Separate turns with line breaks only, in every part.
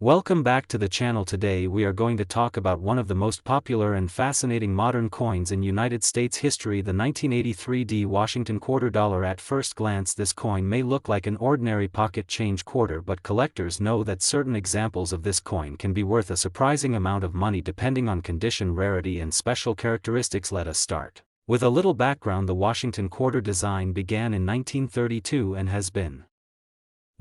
Welcome back to the channel. Today we are going to talk about one of the most popular and fascinating modern coins in United States history, the 1983 D Washington quarter dollar. At first glance this coin may look like an ordinary pocket change quarter, but collectors know that certain examples of this coin can be worth a surprising amount of money depending on condition, rarity and special characteristics. Let us start with a little background. The Washington quarter design began in 1932 and has been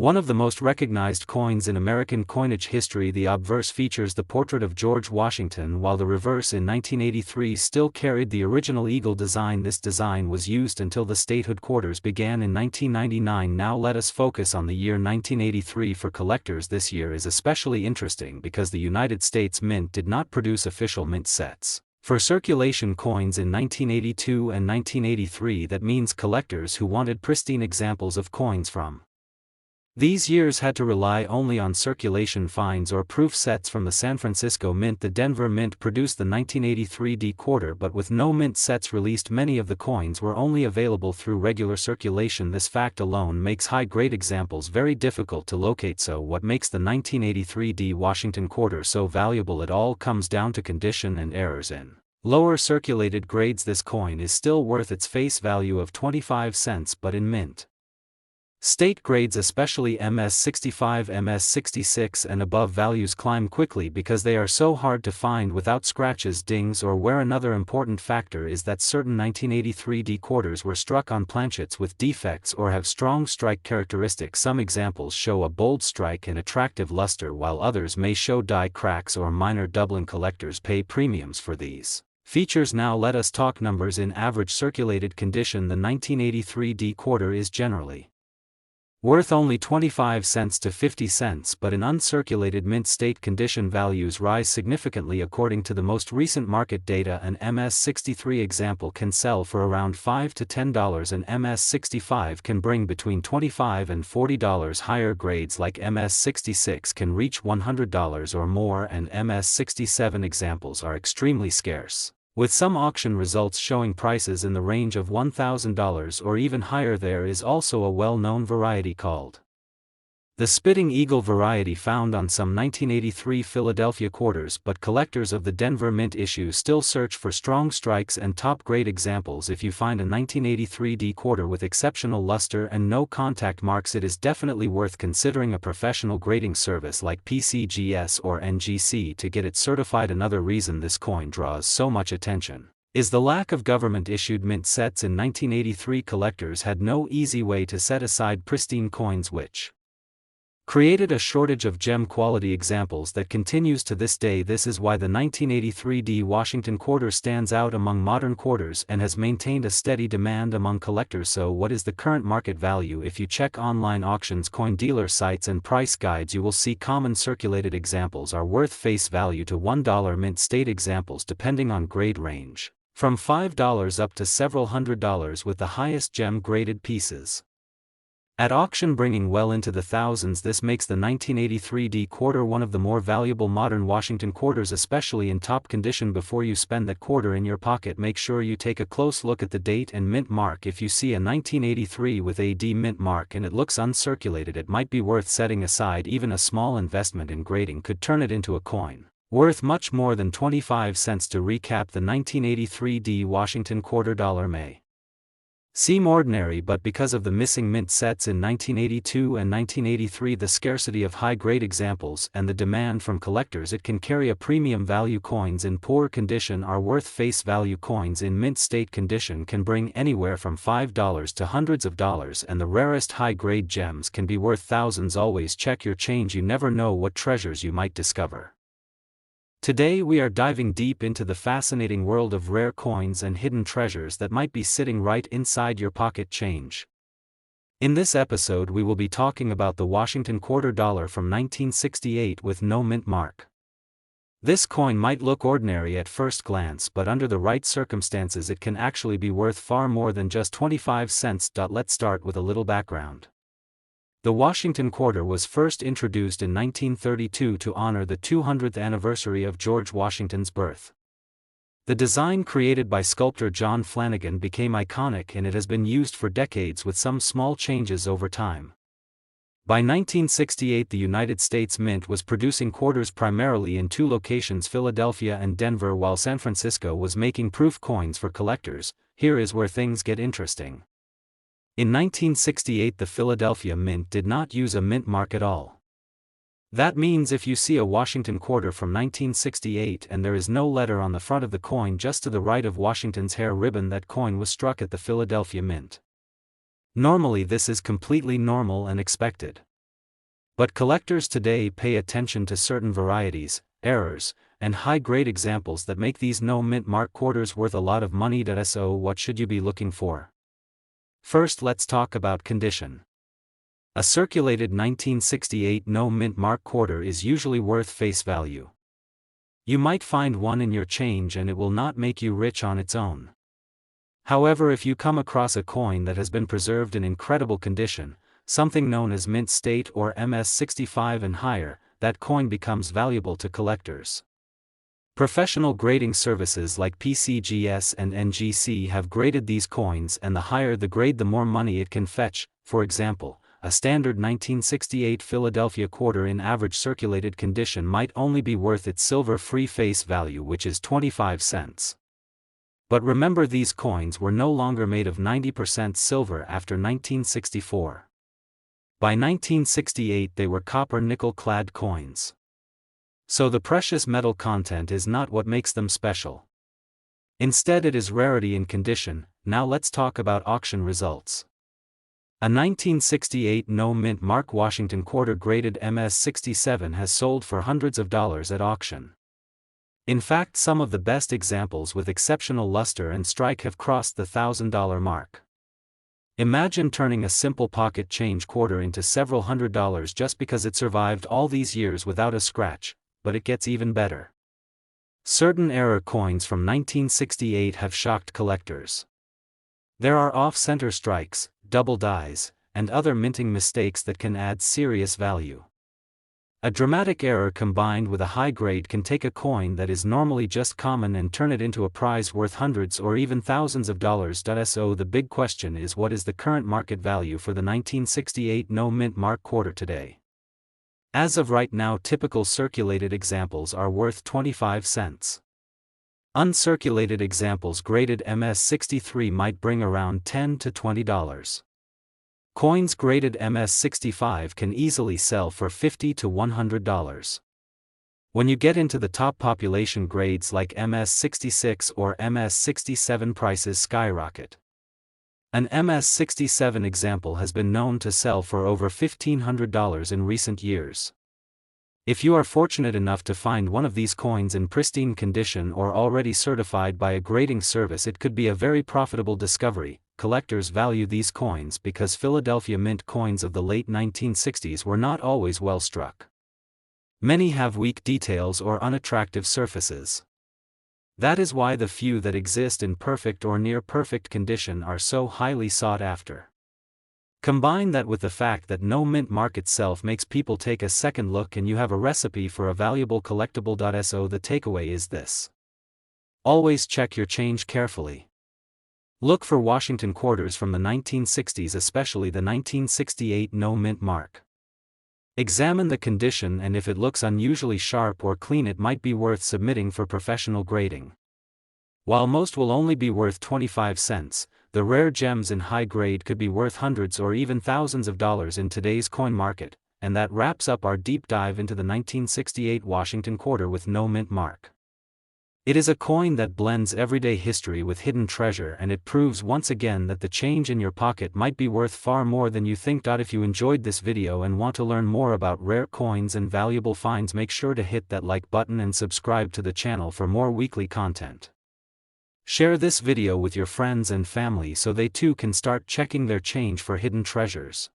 one of the most recognized coins in American coinage history. The obverse features the portrait of George Washington, while the reverse in 1983 still carried the original eagle design. This design was used until the statehood quarters began in 1999. Now let us focus on the year 1983 for collectors. This year is especially interesting because the United States Mint did not produce official mint sets for circulation coins in 1982 and 1983. That means collectors who wanted pristine examples of coins from these years had to rely only on circulation finds or proof sets from the San Francisco Mint. The Denver Mint produced the 1983 D quarter, but with no mint sets released, many of the coins were only available through regular circulation. This fact alone makes high-grade examples very difficult to locate. So what makes the 1983 D Washington quarter so valuable? It all comes down to condition and errors in lower circulated grades. This coin is still worth its face value of 25 cents, but in mint state grades, especially MS65, MS66 and above, values climb quickly because they are so hard to find without scratches, dings or wear. Another important factor is that certain 1983 D quarters were struck on planchets with defects or have strong strike characteristics. Some examples show a bold strike and attractive luster, while others may show die cracks or minor doubling. Collectors pay premiums for these features. Now let us talk numbers. In average circulated condition, the 1983 D quarter is generally worth only 25 cents to 50 cents, but in uncirculated mint state condition, values rise significantly. According to the most recent market data, an MS63 example can sell for around $5 to $10, and MS65 can bring between $25 and $40. Higher grades like MS66 can reach $100 or more, and MS67 examples are extremely scarce, with some auction results showing prices in the range of $1,000 or even higher. There is also a well-known variety called the Spitting Eagle variety found on some 1983 Philadelphia quarters, but collectors of the Denver Mint issue still search for strong strikes and top-grade examples. If you find a 1983 D quarter with exceptional luster and no contact marks, it is definitely worth considering a professional grading service like PCGS or NGC to get it certified. Another reason this coin draws so much attention is the lack of government-issued mint sets. In 1983, collectors had no easy way to set aside pristine coins, which created a shortage of gem-quality examples that continues to this day. This is why the 1983 D Washington quarter stands out among modern quarters and has maintained a steady demand among collectors. So what is the current market value? If you check online auctions, coin dealer sites and price guides, you will see common circulated examples are worth face value to $1. Mint state examples, depending on grade, range from $5 up to several $100s, with the highest gem-graded pieces at auction bringing well into the thousands. This makes the 1983 D quarter one of the more valuable modern Washington quarters, especially in top condition. Before you spend that quarter in your pocket, make sure you take a close look at the date and mint mark. If you see a 1983 with a D mint mark and it looks uncirculated, it might be worth setting aside. Even a small investment in grading could turn it into a coin worth much more than 25 cents. To recap, the 1983 D Washington quarter dollar may seem ordinary, but because of the missing mint sets in 1982 and 1983, the scarcity of high-grade examples, and the demand from collectors, it can carry a premium value. Coins in poor condition are worth face value. Coins in mint state condition can bring anywhere from $5 to hundreds of dollars, and the rarest high-grade gems can be worth thousands. Always check your change. You never know what treasures you might discover. Today we are diving deep into the fascinating world of rare coins and hidden treasures that might be sitting right inside your pocket change. In this episode we will be talking about the Washington quarter dollar from 1968 with no mint mark. This coin might look ordinary at first glance, but under the right circumstances it can actually be worth far more than just 25 cents. Let's start with a little background. The Washington quarter was first introduced in 1932 to honor the 200th anniversary of George Washington's birth. The design, created by sculptor John Flanagan, became iconic, and it has been used for decades with some small changes over time. By 1968, the United States Mint was producing quarters primarily in two locations, Philadelphia and Denver, while San Francisco was making proof coins for collectors. Here is where things get interesting. In 1968, the Philadelphia Mint did not use a mint mark at all. That means if you see a Washington quarter from 1968 and there is no letter on the front of the coin just to the right of Washington's hair ribbon, that coin was struck at the Philadelphia Mint. Normally this is completely normal and expected. But collectors today pay attention to certain varieties, errors, and high-grade examples that make these no mint mark quarters worth a lot of money. So what should you be looking for? First, let's talk about condition. A circulated 1968 no mint mark quarter is usually worth face value. You might find one in your change and it will not make you rich on its own. However, if you come across a coin that has been preserved in incredible condition, something known as mint state or MS65 and higher, that coin becomes valuable to collectors. Professional grading services like PCGS and NGC have graded these coins, and the higher the grade, the more money it can fetch. For example, a standard 1968 Philadelphia quarter in average circulated condition might only be worth its silver-free face value, which is 25 cents. But remember, these coins were no longer made of 90% silver after 1964. By 1968 they were copper-nickel-clad coins. So the precious metal content is not what makes them special. Instead, it is rarity in condition. Now let's talk about auction results. A 1968 no mint mark Washington quarter graded MS67 has sold for hundreds of dollars at auction. In fact, some of the best examples with exceptional luster and strike have crossed the $1,000 mark. Imagine turning a simple pocket change quarter into several $100s just because it survived all these years without a scratch. But it gets even better. Certain error coins from 1968 have shocked collectors. There are off-center strikes, double dies, and other minting mistakes that can add serious value. A dramatic error combined with a high grade can take a coin that is normally just common and turn it into a prize worth hundreds or even thousands of dollars. So the big question is, what is the current market value for the 1968 no mint mark quarter today? As of right now, typical circulated examples are worth 25 cents. Uncirculated examples graded MS63 might bring around $10 to $20. Coins graded MS65 can easily sell for $50 to $100. When you get into the top population grades like MS66 or MS67, prices skyrocket. An MS67 example has been known to sell for over $1,500 in recent years. If you are fortunate enough to find one of these coins in pristine condition or already certified by a grading service, it could be a very profitable discovery. Collectors value these coins because Philadelphia Mint coins of the late 1960s were not always well struck. Many have weak details or unattractive surfaces. That is why the few that exist in perfect or near perfect condition are so highly sought after. Combine that with the fact that no mint mark itself makes people take a second look, and you have a recipe for a valuable collectible. So the takeaway is this: always check your change carefully. Look for Washington quarters from the 1960s, especially the 1968 no mint mark. Examine the condition, and if it looks unusually sharp or clean, it might be worth submitting for professional grading. While most will only be worth 25 cents, the rare gems in high grade could be worth hundreds or even thousands of dollars in today's coin market. And that wraps up our deep dive into the 1968 Washington quarter with no mint mark. It is a coin that blends everyday history with hidden treasure, and it proves once again that the change in your pocket might be worth far more than you think. If you enjoyed this video and want to learn more about rare coins and valuable finds, make sure to hit that like button and subscribe to the channel for more weekly content. Share this video with your friends and family so they too can start checking their change for hidden treasures.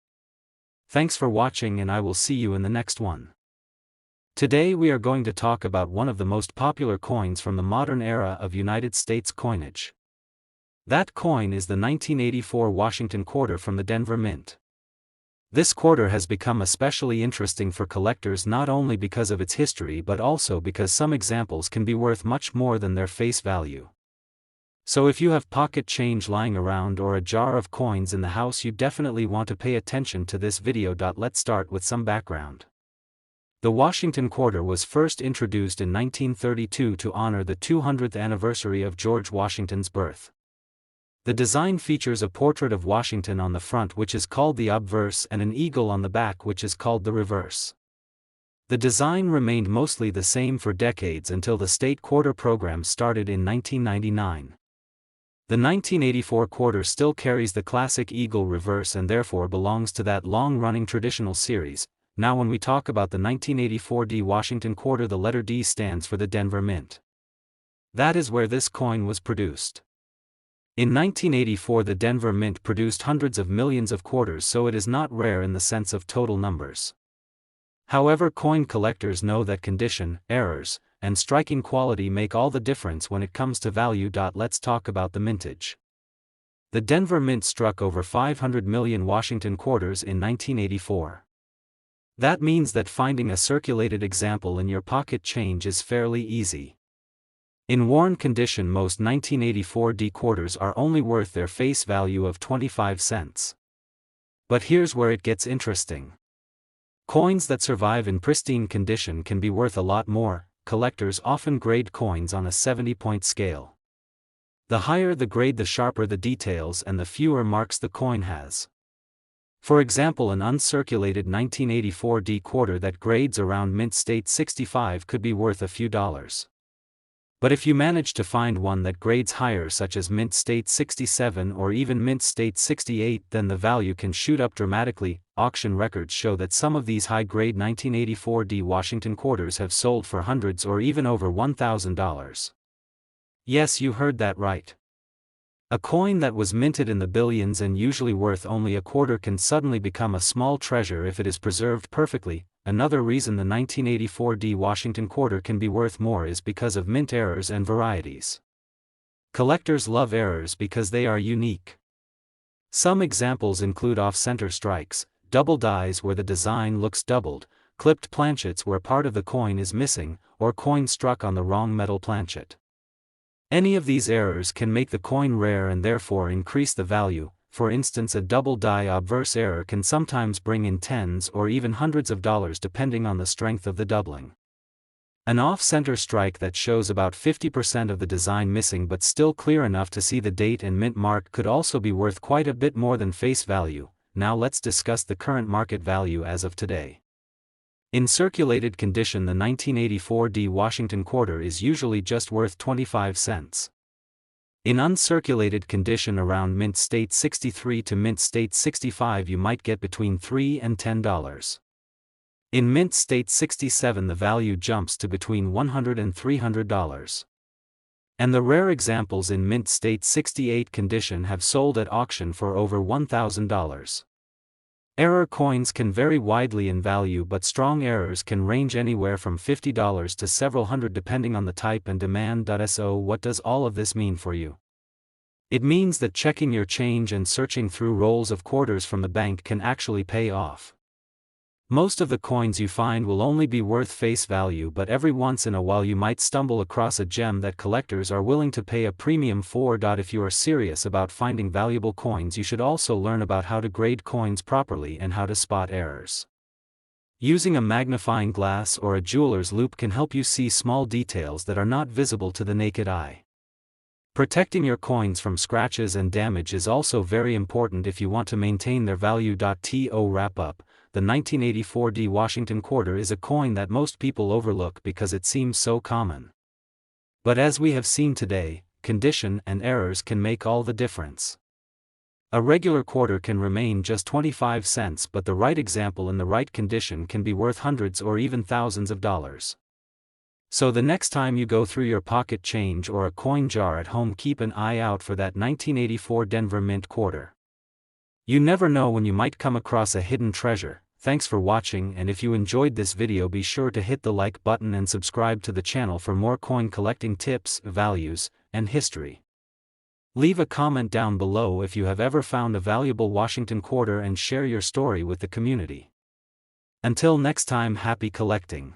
Thanks for watching, and I will see you in the next one. Today we are going to talk about one of the most popular coins from the modern era of United States coinage. That coin is the 1984 Washington quarter from the Denver Mint. This quarter has become especially interesting for collectors, not only because of its history but also because some examples can be worth much more than their face value. So if you have pocket change lying around or a jar of coins in the house, you definitely want to pay attention to this video. Let's start with some background. The Washington quarter was first introduced in 1932 to honor the 200th anniversary of George Washington's birth. The design features a portrait of Washington on the front, which is called the obverse, and an eagle on the back, which is called the reverse. The design remained mostly the same for decades until the state quarter program started in 1999. The 1984 quarter still carries the classic eagle reverse and therefore belongs to that long-running traditional series. Now when we talk about the 1984 D Washington quarter, the letter D stands for the Denver Mint. That is where this coin was produced. In 1984 the Denver Mint produced hundreds of millions of quarters, so it is not rare in the sense of total numbers. However, coin collectors know that condition, errors, and striking quality make all the difference when it comes to value. Let's talk about the mintage. The Denver Mint struck over 500 million Washington quarters in 1984. That means that finding a circulated example in your pocket change is fairly easy. In worn condition, most 1984 D quarters are only worth their face value of 25 cents. But here's where it gets interesting. Coins that survive in pristine condition can be worth a lot more. Collectors often grade coins on a 70-point scale. The higher the grade, the sharper the details and the fewer marks the coin has. For example, an uncirculated 1984 D quarter that grades around Mint State 65 could be worth a few dollars. But if you manage to find one that grades higher, such as Mint State 67 or even Mint State 68, then the value can shoot up dramatically. Auction records show that some of these high-grade 1984 D Washington quarters have sold for hundreds or even over $1,000. Yes, you heard that right. A coin that was minted in the billions and usually worth only a quarter can suddenly become a small treasure if it is preserved perfectly. Another reason the 1984 D Washington quarter can be worth more is because of mint errors and varieties. Collectors love errors because they are unique. Some examples include off-center strikes, double dies where the design looks doubled, clipped planchets where part of the coin is missing, or coin struck on the wrong metal planchet. Any of these errors can make the coin rare and therefore increase the value. For instance, a double die obverse error can sometimes bring in tens or even hundreds of dollars depending on the strength of the doubling. An off-center strike that shows about 50% of the design missing but still clear enough to see the date and mint mark could also be worth quite a bit more than face value. Now let's discuss the current market value as of today. In circulated condition, the 1984 D Washington quarter is usually just worth 25 cents. In uncirculated condition around Mint State 63 to Mint State 65 you might get between $3 and $10. In Mint State 67 the value jumps to between $100 and $300. And the rare examples in Mint State 68 condition have sold at auction for over $1,000. Error coins can vary widely in value, but strong errors can range anywhere from $50 to several hundred depending on the type and demand. So what does all of this mean for you? It means that checking your change and searching through rolls of quarters from the bank can actually pay off. Most of the coins you find will only be worth face value, but every once in a while you might stumble across a gem that collectors are willing to pay a premium for. If you are serious about finding valuable coins, you should also learn about how to grade coins properly and how to spot errors. Using a magnifying glass or a jeweler's loupe can help you see small details that are not visible to the naked eye. Protecting your coins from scratches and damage is also very important if you want to maintain their value. To wrap up, the 1984 D Washington quarter is a coin that most people overlook because it seems so common. But as we have seen today, condition and errors can make all the difference. A regular quarter can remain just 25 cents, but the right example in the right condition can be worth hundreds or even thousands of dollars. So the next time you go through your pocket change or a coin jar at home, keep an eye out for that 1984 Denver Mint quarter. You never know when you might come across a hidden treasure. Thanks for watching, and if you enjoyed this video, be sure to hit the like button and subscribe to the channel for more coin collecting tips, values, and history. Leave a comment down below if you have ever found a valuable Washington quarter and share your story with the community. Until next time, happy collecting.